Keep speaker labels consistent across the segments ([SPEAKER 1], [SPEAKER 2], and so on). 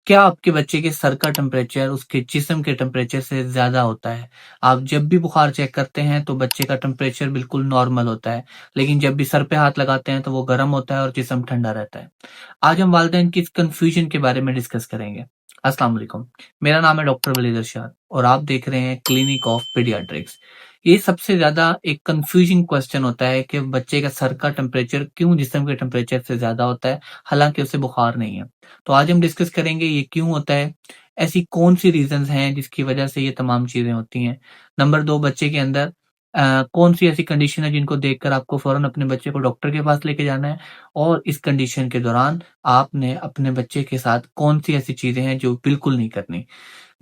[SPEAKER 1] क्या आपके बच्चे के सर का टेम्परेचर उसके जिस्म के टेम्परेचर से ज़्यादा होता है? आप जब भी बुखार चेक करते हैं तो बच्चे का टेम्परेचर बिल्कुल नॉर्मल होता है, लेकिन जब भी सर पे हाथ लगाते हैं तो वो गर्म होता है और जिस्म ठंडा रहता है। आज हम वालिदैन की इस कन्फ्यूजन के बारे में डिस्कस करेंगे। अस्सलाम वालेकुम, मेरा नाम है डॉक्टर वलीद इरशाद और आप देख रहे हैं क्लिनिक ऑफ पीडियाट्रिक्स। ये सबसे ज़्यादा एक कन्फ्यूजिंग क्वेश्चन होता है कि बच्चे का सर का टेम्परेचर क्यों जिस्म के टेम्परेचर से ज़्यादा होता है, हालाँकि उसे बुखार नहीं है। तो आज हम डिस्कस करेंगे ये क्यों होता है, ऐसी कौन-सी रीज़न्स हैं जिसकी वजह से ये तमाम चीज़ें होती हैं। नंबर 2 बच्चे के अंदर कौन-सी ऐसी कंडीशन है जिनको देखकर आपको फ़ौरन अपने बच्चे को डॉक्टर के पास लेके जाना है और इस कंडीशन के दौरान आपने अपने बच्चे के साथ कौन-सी ऐसी चीज़ें हैं जो बिल्कुल नहीं करनी।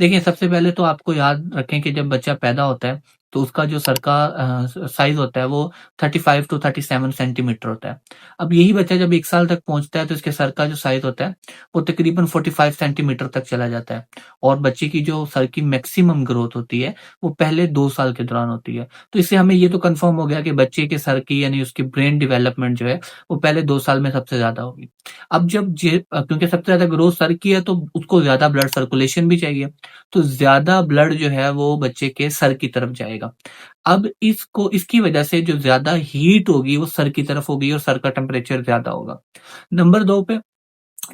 [SPEAKER 1] देखिए, सबसे पहले तो आपको याद रखें कि जब बच्चा पैदा होता है, तो उसका जो सर का साइज़ होता है वो 35 टू 37 सेंटीमीटर होता है। अब यही बच्चा जब 1 साल तक पहुँचता है तो इसके सर का जो साइज़ होता है, वो तकरीबन 45 सेंटीमीटर तक चला जाता है और बच्चे की जो सर की मैक्सिमम ग्रोथ होती है, वो पहले 2 साल के दौरान होती है। तो इससे हमें ये तो कन्फर्म हो गया कि बच्चे के सर की यानी उसकी ब्रेन डेवलपमेंट जो है, वो पहले 2 साल में सबसे ज़्यादा होगी। अब क्योंकि सबसे ज़्यादा ग्रोथ सर की है तो उसको ज़्यादा ब्लड सर्कुलेशन भी चाहिए। तो ज़्यादा ब्लड जो है वो बच्चे के सर की तरफ जाएगा। अब इसकी वजह से जो ज़्यादा हीट होगी वो सर की तरफ होगी और सर का टेम्परेचर ज़्यादा होगा। नंबर 2 पे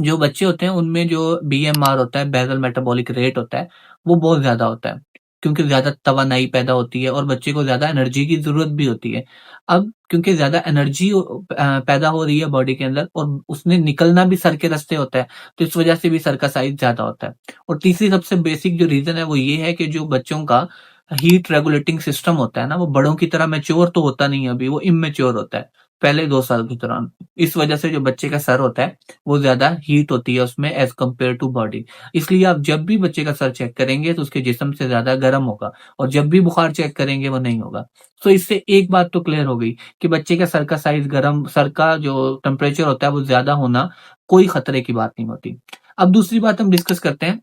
[SPEAKER 1] जो बच्चे होते हैं उनमें जो बीएमआर होता है, बेसल मेटाबॉलिक रेट होता है, वो बहुत ज़्यादा होता है। क्योंकि ज़्यादा तवानाई पैदा होती है और बच्चे को ज़्यादा एनर्जी की ज़रूरत भी होती है। अब क्योंकि ज़्यादा एनर्जी पैदा हो रही है बॉडी के अंदर और उसने निकलना भी सर के रास्ते होता है, तो इस वजह से भी सर का साइज़ ज़्यादा होता है। और तीसरी सबसे बेसिक जो रीज़न है वो ये है कि जो बच्चों का हीट रेगुलेटिंग सिस्टम होता है ना, वो बड़ों की तरह मैच्योर तो होता नहीं है अभी, वो इमैच्योर होता है, पहले 2 साल के दौरान। इस वजह से जो बच्चे का सर होता है, वो ज़्यादा हीट होती है उसमें एज़ कम्पेयर टू बॉडी। इसलिए आप जब भी बच्चे का सर चेक करेंगे तो उसके जिस्म से ज़्यादा गर्म होगा और जब भी बुखार चेक करेंगे वो नहीं होगा। तो इससे एक बात तो क्लियर हो गई कि बच्चे का सर का साइज़ सर का जो टेम्परेचर होता है वो ज़्यादा होना कोई खतरे की बात नहीं होती। अब दूसरी बात हम डिस्कस करते हैं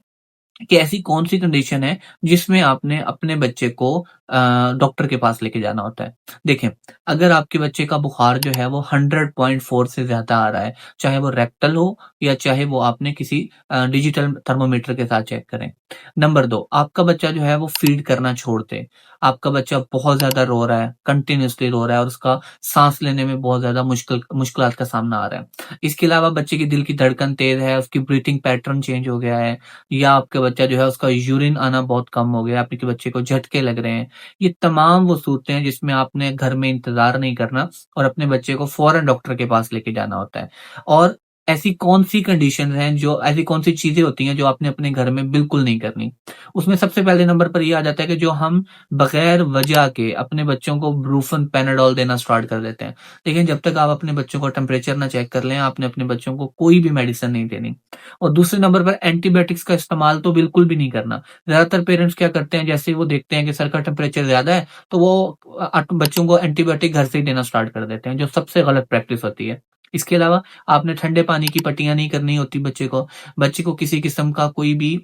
[SPEAKER 1] कि ऐसी कौन-सी कंडीशन है जिसमें आपने अपने बच्चे को डॉक्टर के पास लेके जाना होता है। देखें, अगर आपके बच्चे का बुखार जो है वो 100.4 से ज़्यादा आ रहा है, चाहे वो रेक्टल हो या चाहे वो आपने किसी डिजिटल थर्मामीटर के साथ चेक करें। नंबर 2 आपका बच्चा जो है वो फ़ीड करना छोड़ दे, आपका बच्चा बहुत ज़्यादा रो रहा है, कंटीन्यूअसली रो रहा है और उसका साँस लेने में बहुत ज़्यादा मुश्किलात का सामना आ रहा है। इसके अलावा बच्चे की दिल की धड़कन तेज़ है, उसकी ब्रीथिंग पैटर्न चेंज हो गया है या आपका बच्चा जो है उसका यूरिन आना बहुत कम हो गया, आपके बच्चे को झटके लग रहे हैं। ये तमाम वो सूरतें हैं जिसमें आपने घर में इंतज़ार नहीं करना और अपने बच्चे को फ़ौरन डॉक्टर के पास लेके जाना होता है। और ऐसी कौन-सी चीज़ें होती हैं जो आपने अपने घर में बिल्कुल नहीं करनी। उसमें सबसे पहले नंबर पर ये आ जाता है कि जो हम बगैर वजह के अपने बच्चों को ब्रूफन, पैनाडोल देना स्टार्ट कर देते हैं। लेकिन जब तक आप अपने बच्चों का टेम्परेचर ना चेक कर लें, आपने अपने बच्चों को कोई भी मेडिसिन नहीं देनी। और दूसरे नंबर पर एंटीबायोटिक्स का इस्तेमाल तो बिल्कुल भी नहीं करना। ज़्यादातर पेरेंट्स क्या करते हैं, जैसे ही वो देखते हैं कि सर का टेम्परेचर ज़्यादा है, तो वो बच्चों को एंटीबायोटिक घर से ही देना स्टार्ट कर देते हैं, जो सबसे गलत प्रैक्टिस होती है। इसके अलावा आपने ठंडे पानी की पट्टियाँ नहीं करनी होती बच्चे को। बच्चे को किसी किस्म का कोई भी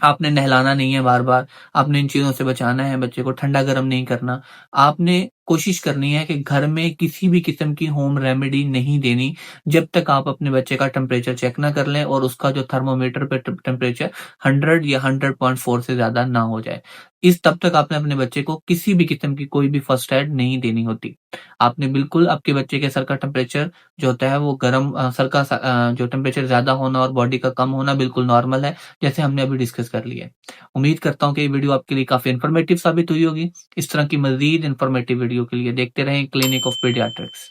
[SPEAKER 1] आपने नहलाना नहीं है बार-बार, आपने इन चीज़ों से बचाना है, बच्चे को ठंडा-गरम नहीं करना। आपने कोशिश करनी है कि घर में किसी भी किस्म की होम रेमेडी नहीं देनी, जब तक आप अपने बच्चे का टेम्परेचर चेक ना कर लें और उसका जो थर्मामीटर पे टेम्परेचर 100 या 100.4 से ज़्यादा ना हो जाए। तब तक आपने अपने बच्चे को किसी भी किस्म की कोई भी फर्स्ट एड नहीं देनी होती। आपने बिल्कुल आपके बच्चे के सर का टेम्परेचर जो होता है वो जो टेम्परेचर ज़्यादा होना और बॉडी का कम होना बिल्कुल नॉर्मल है। जैसे हमने अभी डिस्कस कर लिया है। उम्मीद करता हूँ कि ये वीडियो आपके लिए काफ़ी इन्फॉर्मेटिव साबित हुई होगी। इस तरह की मज़ीद इन्फॉर्मेटिव वीडियो के लिए देखते रहें क्लिनिक ऑफ पीडियाट्रिक्स।